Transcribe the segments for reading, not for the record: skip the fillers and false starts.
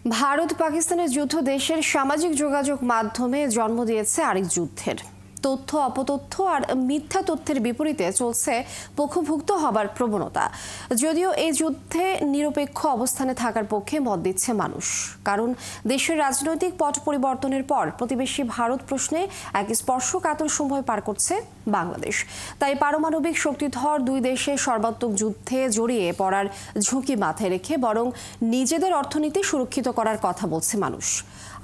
ভারত পাকিস্তানের যুদ্ধ দেশের সামাজিক যোগাযোগ মাধ্যমে জন্ম দিয়েছে আরেক যুদ্ধের। তথ্য অপতথ্য আর মিথ্যা তথ্যের বিপরীতে চলছে পক্ষভুক্ত হবার প্রবণতা। যদিও এই যুদ্ধে নিরপেক্ষ অবস্থানে থাকার পক্ষে মত দিচ্ছে মানুষ, কারণ দেশের রাজনৈতিক পট পরিবর্তনের পর প্রতিবেশী ভারত প্রশ্নে এক স্পর্শকাতর সময় পার করছে বাংলাদেশ। তাই পারমাণবিক শক্তিধর দুই দেশের সর্বাত্মক যুদ্ধে জড়িয়ে পড়ার ঝুঁকি মাথায় রেখে বরং নিজেদের অর্থনীতি সুরক্ষিত করার কথা বলছে মানুষ।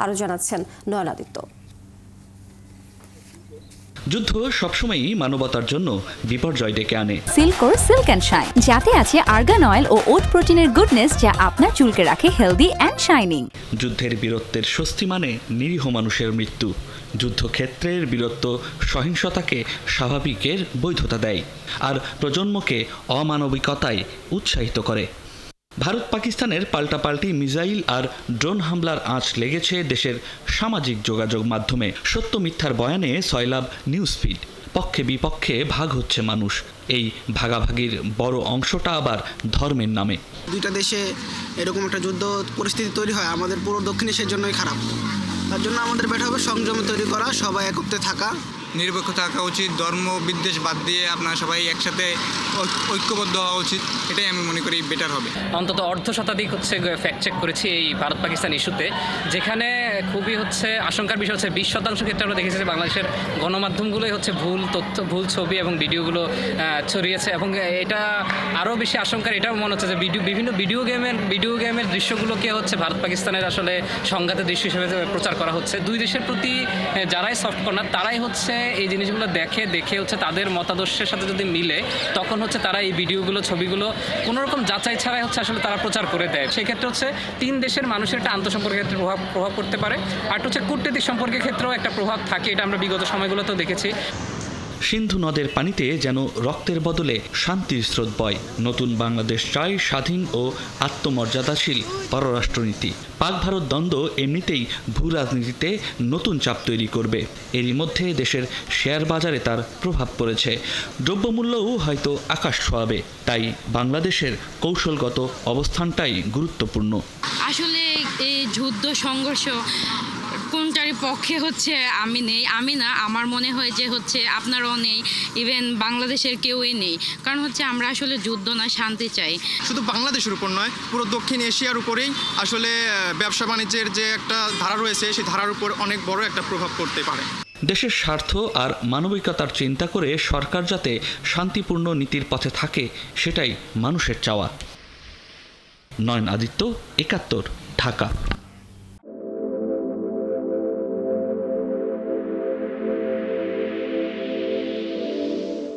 আরও জানাচ্ছেন নয়নাদিত্য। যুদ্ধ সবসময়ই মানবতার জন্য বিপর্যয় ডেকে আনে। সিল্কোর সিল্ক অ্যান্ড শাইন, যাতে আছে আর্গান অয়েল ও ওট প্রোটিনের গুডনেস, যা আপনার চুলকে রাখে হেলদি অ্যান্ড শাইনিং। যুদ্ধের বীরত্বের স্বস্তি মানে নিরীহ মানুষের মৃত্যু। যুদ্ধক্ষেত্রের বীরত্ব সহিংসতাকে স্বাভাবিকের বৈধতা দেয় আর প্রজন্মকে অমানবিকতায় উৎসাহিত করে। ভারত পাকিস্তানের পাল্টাপাল্টি মিসাইল আর ড্রোন হামলার আঁচ লেগেছে দেশের সামাজিক যোগাযোগ মাধ্যমে। সত্য মিথ্যার বয়ানে সয়লাব নিউজ ফিড, পক্ষে বিপক্ষে ভাগ হচ্ছে মানুষ। এই ভাগাভাগির বড় অংশটা আবার ধর্মের নামে। দুইটা দেশে এরকম একটা যুদ্ধ পরিস্থিতি তৈরি হয়, আমাদের পুরো দক্ষিণ এশিয়ার জন্যই খারাপ। তার জন্য আমাদের বেটা হবে সংযম তৈরি করা, সবাই একত্রে থাকা, নিরপেক্ষ থাকা উচিত। ধর্ম বিদ্বেষ বাদ দিয়ে আপনারা সবাই একসাথে ঐক্যবদ্ধ হওয়া উচিত। এটাই আমি মনে করি বেটার হবে। অন্তত অর্ধ শতাধিক ফ্যাক্ট চেক করেছি এই ভারত পাকিস্তান ইস্যুতে, যেখানে খুবই আশঙ্কার বিষয় হচ্ছে 20% ক্ষেত্রে আমরা দেখেছি যে বাংলাদেশের গণমাধ্যমগুলোই ভুল তথ্য, ভুল ছবি এবং ভিডিওগুলো ছড়িয়েছে। এবং এটা আরও বেশি আশঙ্কার এটাও মনে হচ্ছে যে বিভিন্ন ভিডিও গেমের দৃশ্যগুলোকে ভারত পাকিস্তানের আসলে সংঘাতের দৃশ্য হিসেবে প্রচার করা হচ্ছে। দুই দেশের প্রতি যারাই সফট কর্নার তারাই এই জিনিসগুলো দেখে তাদের মতাদর্শের সাথে যদি মিলে, তখন তারা এই ভিডিওগুলো, ছবিগুলো কোনোরকম যাচাই ছাড়াই আসলে তারা প্রচার করে দেয়। সেক্ষেত্রে তিন দেশের মানুষের একটা আন্তঃসম্পর্কের ক্ষেত্রে প্রভাব পড়তে পারে। আর কূটনৈতিক সম্পর্কের ক্ষেত্রেও একটা প্রভাব থাকে, এটা আমরা বিগত সময়গুলোতেও দেখেছি। সিন্ধু নদের পানিতে যেন রক্তের বদলে শান্তির স্রোত বয়। নতুন বাংলাদেশ চায় স্বাধীন ও আত্মমর্যাদাশীল পররাষ্ট্রনীতি। পাক ভারত দ্বন্দ্ব এমনিতেই ভূ রাজনীতিতে নতুন চাপ তৈরি করবে। এরই মধ্যে দেশের শেয়ার বাজারে তার প্রভাব পড়েছে। দ্রব্যমূল্যও হয়তো আকাশ ছোঁয়াবে। তাই বাংলাদেশের কৌশলগত অবস্থানটাই গুরুত্বপূর্ণ। আসলে এই যুদ্ধ সংঘর্ষ কোনটারই পক্ষে আমি না, আমার মনে হয় যে আপনারাও নেই, ইভেন বাংলাদেশের কেউই নেই। কারণ আমরা আসলে যুদ্ধ না, শান্তি চাই। শুধু বাংলাদেশের উপর নয়, পুরো দক্ষিণ এশিয়ার উপরেই আসলে ব্যবসা বাণিজ্যের যে একটা ধারা রয়েছে, সেই ধারার উপর অনেক বড় একটা প্রভাব পড়তে পারে। দেশের স্বার্থ আর মানবিকতার চিন্তা করে সরকার যাতে শান্তিপূর্ণ নীতির পথে থাকে, সেটাই মানুষের চাওয়া। নয়নাদিত্য, ৭১, ঢাকা।